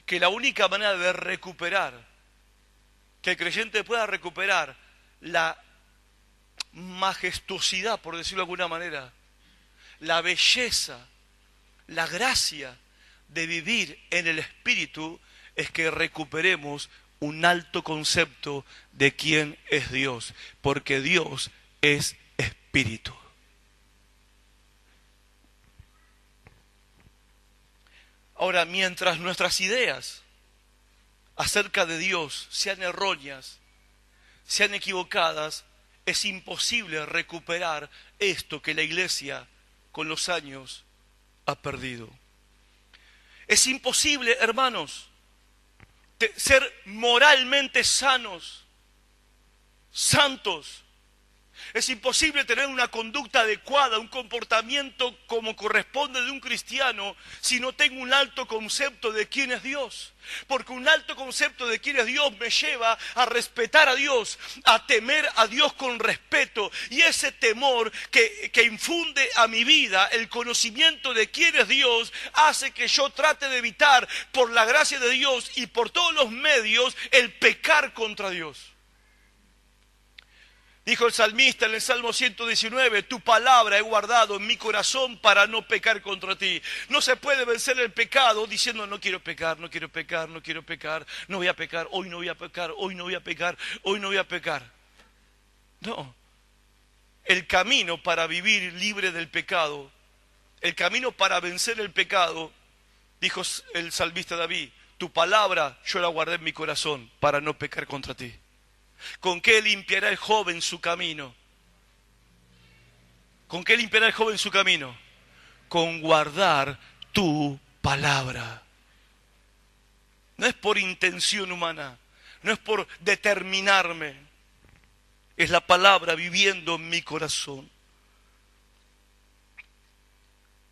que la única manera de recuperar, que el creyente pueda recuperar la majestuosidad, por decirlo de alguna manera, la belleza, la gracia de vivir en el Espíritu, es que recuperemos un alto concepto de quién es Dios, porque Dios es Espíritu. Ahora, mientras nuestras ideas acerca de Dios sean erróneas, sean equivocadas, es imposible recuperar esto que la Iglesia con los años ha perdido. Es imposible, hermanos, ser moralmente sanos, santos. Es imposible tener una conducta adecuada, un comportamiento como corresponde de un cristiano, si no tengo un alto concepto de quién es Dios. Porque un alto concepto de quién es Dios me lleva a respetar a Dios, a temer a Dios con respeto. Y ese temor que infunde a mi vida el conocimiento de quién es Dios, hace que yo trate de evitar, por la gracia de Dios y por todos los medios, el pecar contra Dios. Dijo el salmista en el Salmo 119, tu palabra he guardado en mi corazón para no pecar contra ti. No se puede vencer el pecado diciendo no quiero pecar, no quiero pecar, no quiero pecar, no voy a pecar, hoy no voy a pecar, hoy no voy a pecar, hoy no voy a pecar. No. El camino para vivir libre del pecado, el camino para vencer el pecado, dijo el salmista David, tu palabra yo la guardé en mi corazón para no pecar contra ti. ¿Con qué limpiará el joven su camino? ¿Con qué limpiará el joven su camino? Con guardar tu palabra. No es por intención humana, no es por determinarme. Es la palabra viviendo en mi corazón.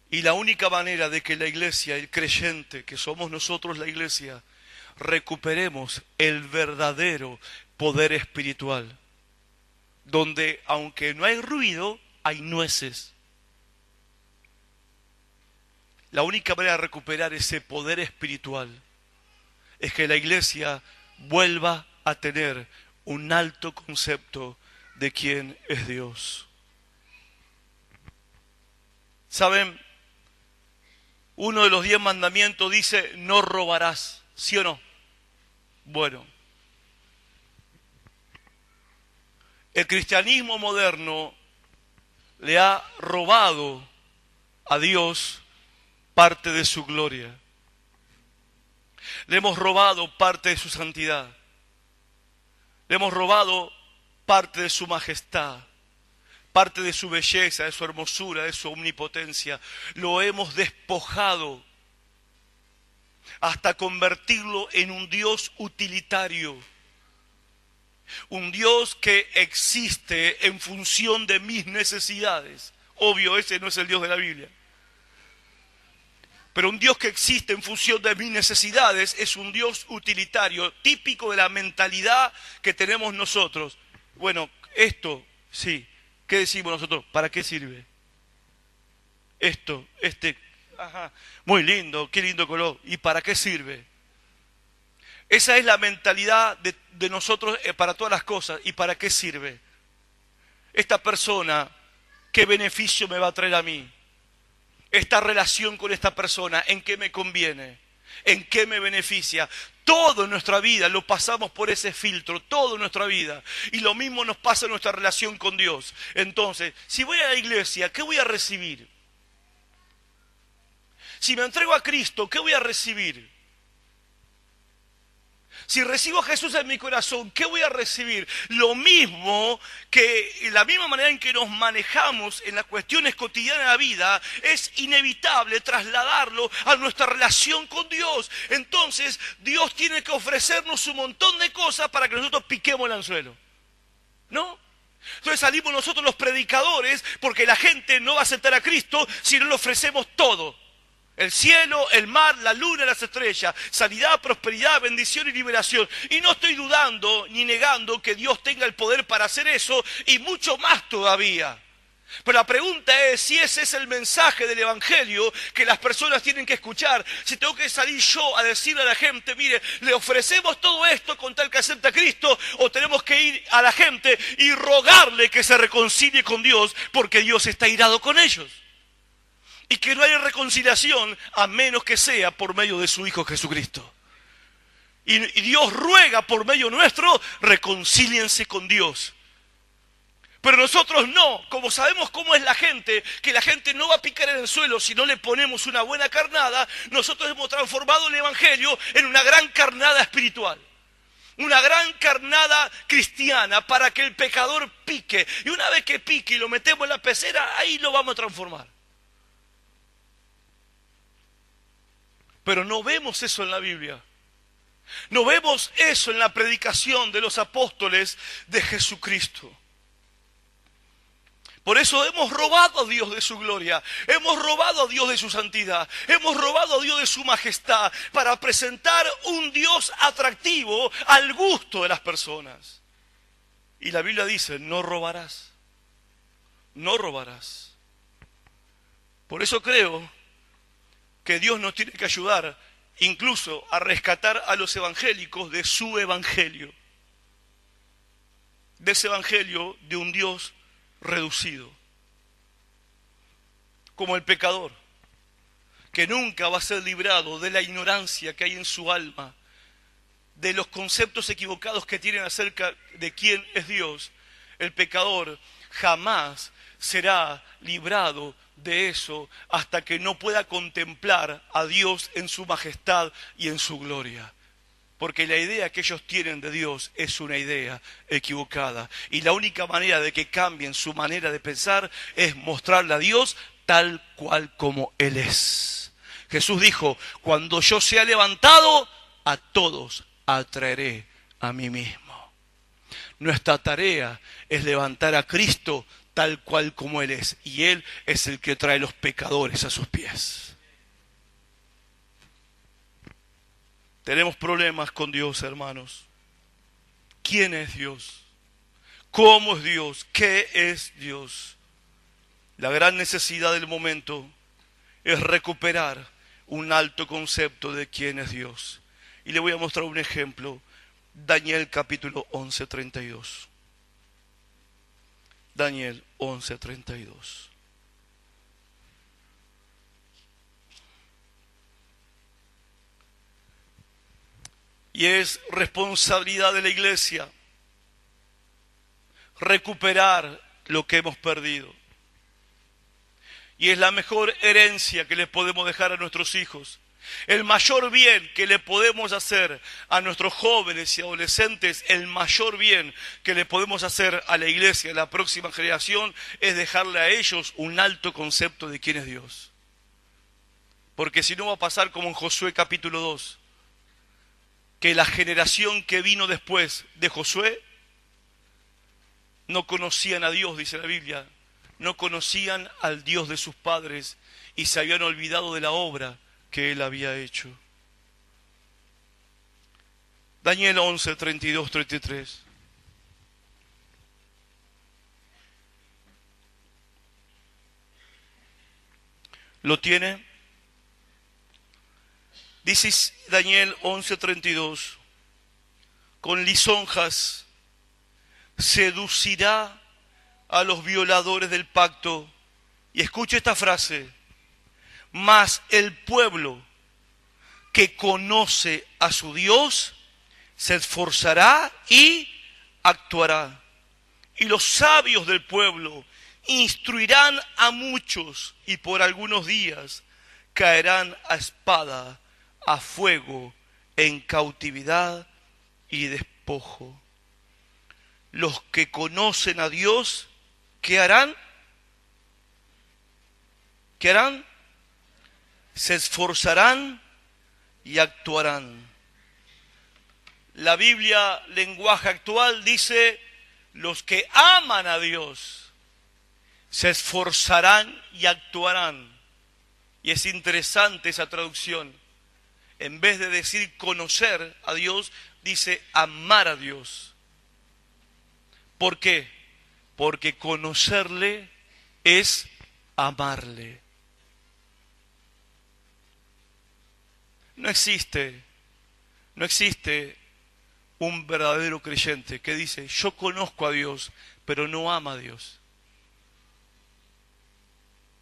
Y la única manera de que la iglesia, el creyente, que somos nosotros la iglesia, recuperemos el verdadero poder espiritual, donde aunque no hay ruido, hay nueces. La única manera de recuperar ese poder espiritual es que la iglesia vuelva a tener un alto concepto de quién es Dios. ¿Saben? Uno de los 10 mandamientos dice, no robarás, ¿sí o no? Bueno, el cristianismo moderno le ha robado a Dios parte de su gloria. Le hemos robado parte de su santidad. Le hemos robado parte de su majestad, parte de su belleza, de su hermosura, de su omnipotencia. Lo hemos despojado hasta convertirlo en un Dios utilitario. Un Dios que existe en función de mis necesidades. Obvio, ese no es el Dios de la Biblia. Pero un Dios que existe en función de mis necesidades es un Dios utilitario, típico de la mentalidad que tenemos nosotros. Bueno, esto, sí, ¿qué decimos nosotros? ¿Para qué sirve? Esto, ajá, muy lindo, qué lindo color. ¿Y para qué sirve? Esa es la mentalidad de nosotros para todas las cosas. ¿Y para qué sirve? Esta persona, ¿qué beneficio me va a traer a mí? Esta relación con esta persona, ¿en qué me conviene? ¿En qué me beneficia? Todo en nuestra vida lo pasamos por ese filtro, toda nuestra vida. Y lo mismo nos pasa en nuestra relación con Dios. Entonces, si voy a la iglesia, ¿qué voy a recibir? Si me entrego a Cristo, ¿qué voy a recibir? Si recibo a Jesús en mi corazón, ¿qué voy a recibir? Lo mismo que la misma manera en que nos manejamos en las cuestiones cotidianas de la vida, es inevitable trasladarlo a nuestra relación con Dios. Entonces, Dios tiene que ofrecernos un montón de cosas para que nosotros piquemos el anzuelo. ¿No? Entonces salimos nosotros los predicadores porque la gente no va a aceptar a Cristo si no le ofrecemos todo. El cielo, el mar, la luna, las estrellas, sanidad, prosperidad, bendición y liberación. Y no estoy dudando ni negando que Dios tenga el poder para hacer eso y mucho más todavía. Pero la pregunta es si ese es el mensaje del Evangelio que las personas tienen que escuchar. Si tengo que salir yo a decirle a la gente, mire, le ofrecemos todo esto con tal que acepte a Cristo, o tenemos que ir a la gente y rogarle que se reconcilie con Dios porque Dios está irado con ellos. Y que no haya reconciliación a menos que sea por medio de su Hijo Jesucristo. Y Dios ruega por medio nuestro, reconcíliense con Dios. Pero nosotros no, como sabemos cómo es la gente, que la gente no va a picar en el suelo si no le ponemos una buena carnada, nosotros hemos transformado el Evangelio en una gran carnada espiritual. Una gran carnada cristiana para que el pecador pique. Y una vez que pique y lo metemos en la pecera, ahí lo vamos a transformar. Pero no vemos eso en la Biblia. No vemos eso en la predicación de los apóstoles de Jesucristo. Por eso hemos robado a Dios de su gloria, hemos robado a Dios de su santidad, hemos robado a Dios de su majestad para presentar un Dios atractivo al gusto de las personas. Y la Biblia dice, no robarás, no robarás. Por eso creo que Dios nos tiene que ayudar incluso a rescatar a los evangélicos de su evangelio, de ese evangelio de un Dios reducido, como el pecador, que nunca va a ser librado de la ignorancia que hay en su alma, de los conceptos equivocados que tienen acerca de quién es Dios. El pecador jamás será librado de eso hasta que no pueda contemplar a Dios en su majestad y en su gloria. Porque la idea que ellos tienen de Dios es una idea equivocada. Y la única manera de que cambien su manera de pensar es mostrarle a Dios tal cual como Él es. Jesús dijo, cuando yo sea levantado, a todos atraeré a mí mismo. Nuestra tarea es levantar a Cristo tal cual como Él es. Y Él es el que trae los pecadores a sus pies. Tenemos problemas con Dios, hermanos. ¿Quién es Dios? ¿Cómo es Dios? ¿Qué es Dios? La gran necesidad del momento es recuperar un alto concepto de quién es Dios. Y le voy a mostrar un ejemplo. Daniel capítulo 11, 32. Daniel 11, 32. Y es responsabilidad de la iglesia recuperar lo que hemos perdido. Y es la mejor herencia que le podemos dejar a nuestros hijos. El mayor bien que le podemos hacer a nuestros jóvenes y adolescentes, el mayor bien que le podemos hacer a la iglesia, a la próxima generación, es dejarle a ellos un alto concepto de quién es Dios. Porque si no va a pasar como en Josué capítulo 2. Que la generación que vino después de Josué no conocían a Dios, dice la Biblia, no conocían al Dios de sus padres y se habían olvidado de la obra que Él había hecho. Daniel 11, 32, 33. ¿Lo tiene? Dice Daniel 11:32, con lisonjas seducirá a los violadores del pacto. Y escuche esta frase, mas el pueblo que conoce a su Dios se esforzará y actuará. Y los sabios del pueblo instruirán a muchos y por algunos días caerán a espada, a fuego, en cautividad y despojo. Los que conocen a Dios, ¿qué harán? ¿Qué harán? Se esforzarán y actuarán. La Biblia, lenguaje actual, dice, los que aman a Dios se esforzarán y actuarán. Y es interesante esa traducción. En vez de decir conocer a Dios, dice amar a Dios. ¿Por qué? Porque conocerle es amarle. No existe un verdadero creyente que dice, yo conozco a Dios, pero no ama a Dios.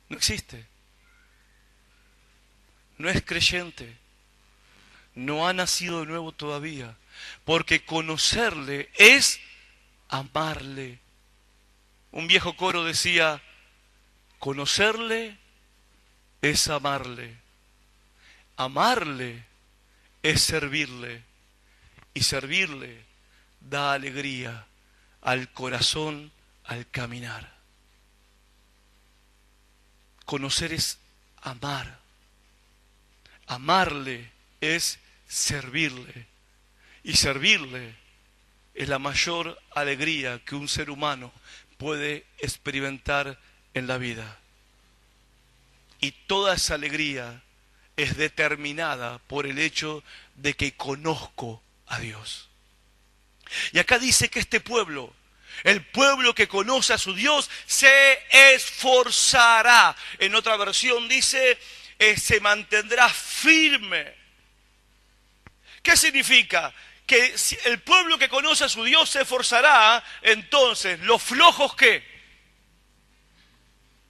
No existe. No es creyente. No ha nacido de nuevo todavía. Porque conocerle es amarle. Un viejo coro decía, conocerle es amarle. Amarle es servirle. Y servirle da alegría al corazón al caminar. Conocer es amar. Amarle es servirle. Y servirle es la mayor alegría que un ser humano puede experimentar en la vida. Y toda esa alegría es determinada por el hecho de que conozco a Dios. Y acá dice que este pueblo, el pueblo que conoce a su Dios, se esforzará. En otra versión dice, se mantendrá firme. ¿Qué significa? Que si el pueblo que conoce a su Dios se esforzará, entonces, ¿los flojos qué?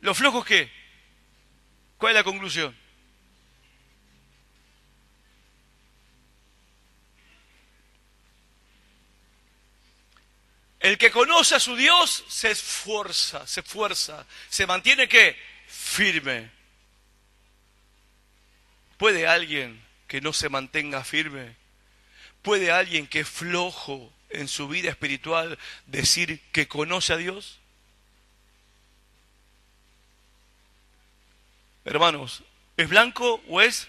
¿Los flojos qué? ¿Cuál es la conclusión? El que conoce a su Dios se esfuerza, se mantiene ¿qué? Firme. ¿Puede alguien que no se mantenga firme? ¿Puede alguien que es flojo en su vida espiritual decir que conoce a Dios? Hermanos, ¿es blanco o es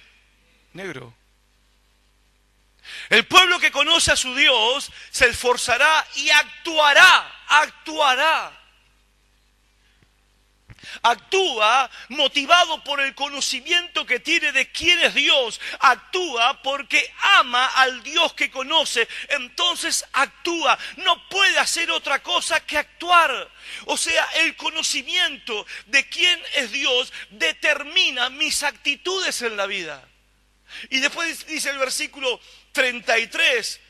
negro? El pueblo que conoce a su Dios se esforzará y actuará. Actúa motivado por el conocimiento que tiene de quién es Dios. Actúa porque ama al Dios que conoce. Entonces actúa. No puede hacer otra cosa que actuar. O sea, el conocimiento de quién es Dios determina mis actitudes en la vida. Y después dice el versículo 33,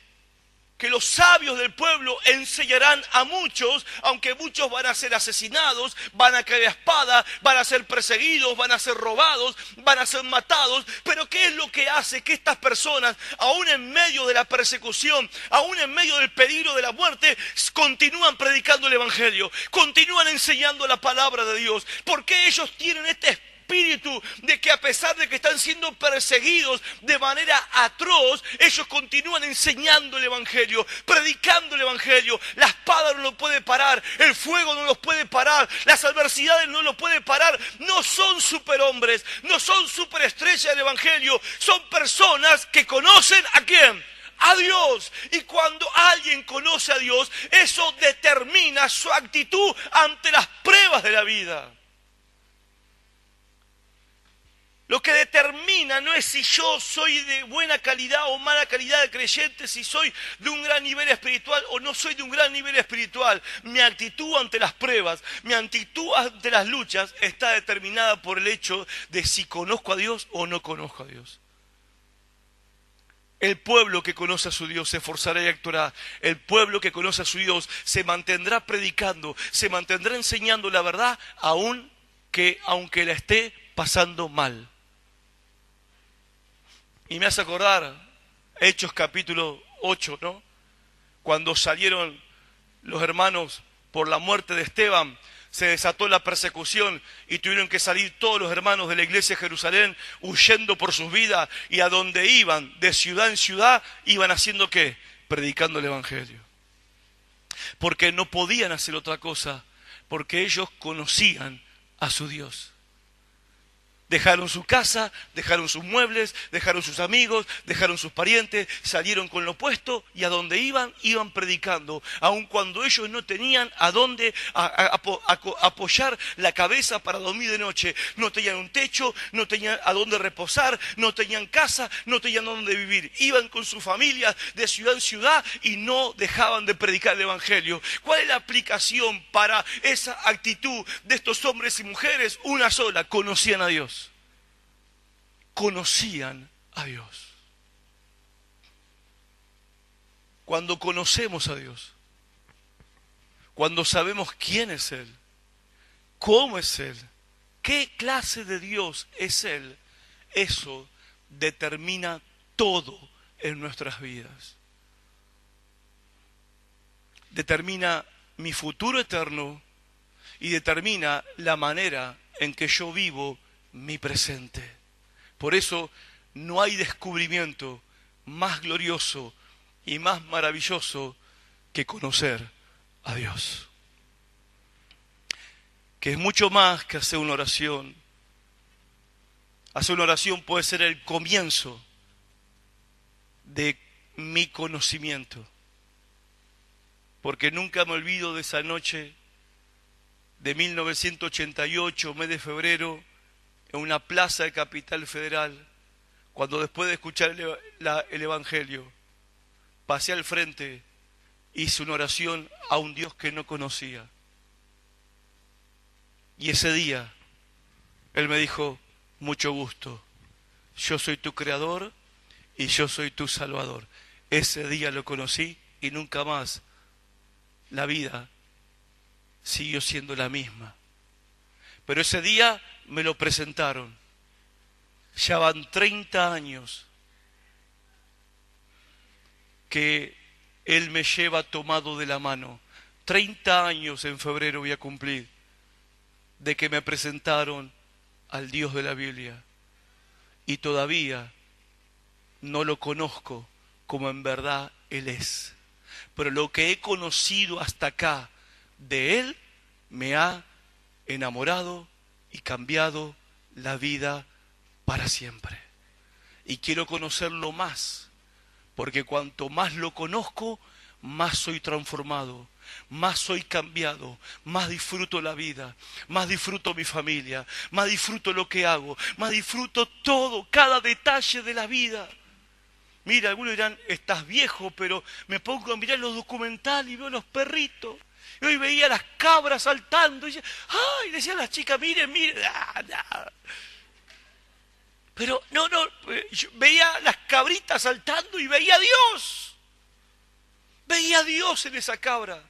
que los sabios del pueblo enseñarán a muchos, aunque muchos van a ser asesinados, van a caer a espada, van a ser perseguidos, van a ser robados, van a ser matados. Pero ¿qué es lo que hace que estas personas, aún en medio de la persecución, aún en medio del peligro de la muerte, continúan predicando el evangelio, continúan enseñando la palabra de Dios? Porque ellos tienen este espíritu de que a pesar de que están siendo perseguidos de manera atroz, ellos continúan enseñando el evangelio, predicando el evangelio. La espada no lo puede parar, el fuego no los puede parar, las adversidades no lo pueden parar. No son superhombres, no son superestrellas del evangelio, son personas que conocen ¿a quién? A Dios. Y cuando alguien conoce a Dios, eso determina su actitud ante las pruebas de la vida. Lo que determina no es si yo soy de buena calidad o mala calidad de creyente, si soy de un gran nivel espiritual o no soy de un gran nivel espiritual. Mi actitud ante las pruebas, mi actitud ante las luchas está determinada por el hecho de si conozco a Dios o no conozco a Dios. El pueblo que conoce a su Dios se esforzará y actuará. El pueblo que conoce a su Dios se mantendrá predicando, se mantendrá enseñando la verdad, aunque la esté pasando mal. Y me hace acordar Hechos capítulo 8, ¿no? Cuando salieron los hermanos por la muerte de Esteban, se desató la persecución y tuvieron que salir todos los hermanos de la iglesia de Jerusalén huyendo por sus vidas, y a donde iban, de ciudad en ciudad, iban haciendo ¿qué? Predicando el evangelio. Porque no podían hacer otra cosa, porque ellos conocían a su Dios. Dejaron su casa, dejaron sus muebles, dejaron sus amigos, dejaron sus parientes, salieron con lo puesto y a donde iban, iban predicando, aun cuando ellos no tenían a dónde apoyar la cabeza para dormir de noche. No tenían un techo, no tenían a dónde reposar, no tenían casa, no tenían dónde vivir. Iban con sus familias de ciudad en ciudad y no dejaban de predicar el evangelio. ¿Cuál es la aplicación para esa actitud de estos hombres y mujeres? Una sola: conocían a Dios. Conocían a Dios. Cuando conocemos a Dios, cuando sabemos quién es Él, cómo es Él, qué clase de Dios es Él, eso determina todo en nuestras vidas. Determina mi futuro eterno y determina la manera en que yo vivo mi presente. Por eso no hay descubrimiento más glorioso y más maravilloso que conocer a Dios. Que es mucho más que hacer una oración. Hacer una oración puede ser el comienzo de mi conocimiento. Porque nunca me olvido de esa noche de 1988, mes de febrero, en una plaza de Capital Federal, cuando después de escuchar el Evangelio, pasé al frente, hice una oración a un Dios que no conocía. Y ese día, Él me dijo: mucho gusto, yo soy tu creador y yo soy tu salvador. Ese día lo conocí y nunca más la vida siguió siendo la misma. Pero ese día me lo presentaron. Ya van 30 años que Él me lleva tomado de la mano. 30 años en febrero voy a cumplir de que me presentaron al Dios de la Biblia. Y todavía no lo conozco como en verdad Él es. Pero lo que he conocido hasta acá de Él me ha enamorado y cambiado la vida para siempre. Y quiero conocerlo más, porque cuanto más lo conozco, más soy transformado, más soy cambiado, más disfruto la vida, más disfruto mi familia, más disfruto lo que hago, más disfruto todo, cada detalle de la vida. Mira, algunos dirán: estás viejo, pero me pongo a mirar los documentales y veo los perritos. Y hoy veía las cabras saltando. Y decía, ¡ay! Decían las chicas: miren, miren. Pero no, yo veía las cabritas saltando y veía a Dios. Veía a Dios en esa cabra.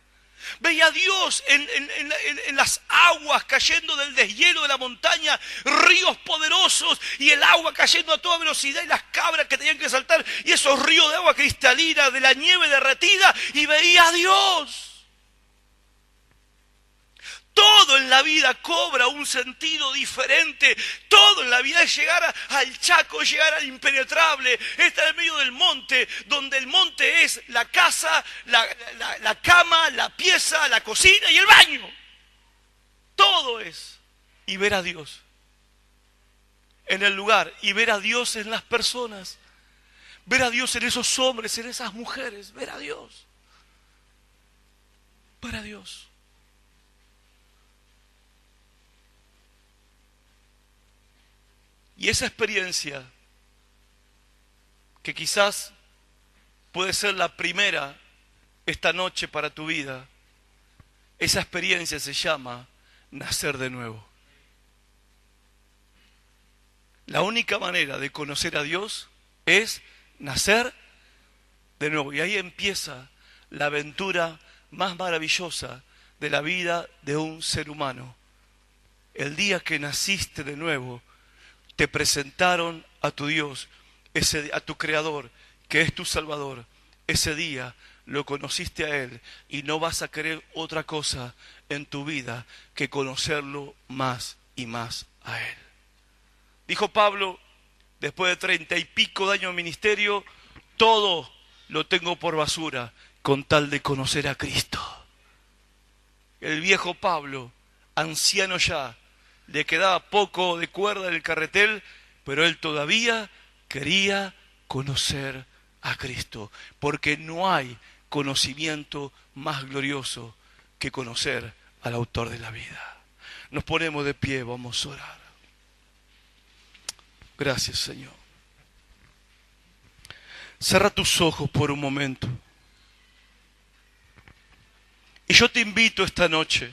Veía a Dios en las aguas cayendo del deshielo de la montaña, ríos poderosos y el agua cayendo a toda velocidad y las cabras que tenían que saltar y esos ríos de agua cristalina, de la nieve derretida, y veía a Dios. Todo en la vida cobra un sentido diferente. Todo en la vida es llegar al Chaco, llegar al impenetrable, estar en medio del monte, donde el monte es la casa, la cama, la pieza, la cocina y el baño. Todo es. Y ver a Dios en el lugar, y ver a Dios en las personas, ver a Dios en esos hombres, en esas mujeres, ver a Dios. Ver a Dios. Y esa experiencia, que quizás puede ser la primera esta noche para tu vida, esa experiencia se llama nacer de nuevo. La única manera de conocer a Dios es nacer de nuevo. Y ahí empieza la aventura más maravillosa de la vida de un ser humano. El día que naciste de nuevo, te presentaron a tu Dios, a tu Creador, que es tu Salvador. Ese día lo conociste a Él y no vas a querer otra cosa en tu vida que conocerlo más y más a Él. Dijo Pablo, después de 30 y pico de años de ministerio: todo lo tengo por basura con tal de conocer a Cristo. El viejo Pablo, anciano ya, le quedaba poco de cuerda en el carretel, pero él todavía quería conocer a Cristo, porque no hay conocimiento más glorioso que conocer al autor de la vida. Nos ponemos de pie, vamos a orar. Gracias, Señor. Cierra tus ojos por un momento. Y yo te invito esta noche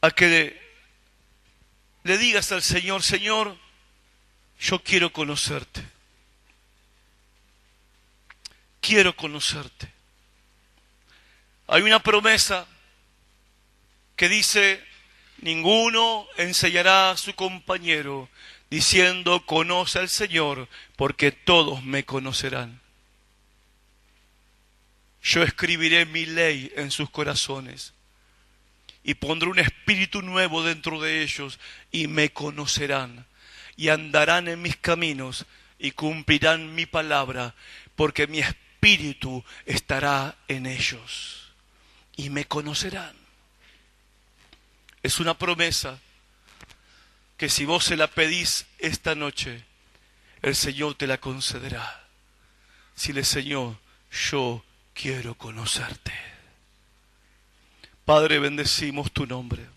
a que le digas al Señor: Señor, yo quiero conocerte. Quiero conocerte. Hay una promesa que dice: ninguno enseñará a su compañero diciendo conoce al Señor, porque todos me conocerán. Yo escribiré mi ley en sus corazones y pondré un espíritu nuevo dentro de ellos y me conocerán y andarán en mis caminos y cumplirán mi palabra, porque mi espíritu estará en ellos y me conocerán. Es una promesa que si vos se la pedís esta noche, el Señor te la concederá. Dile: Señor, yo quiero conocerte. Padre, bendecimos tu nombre.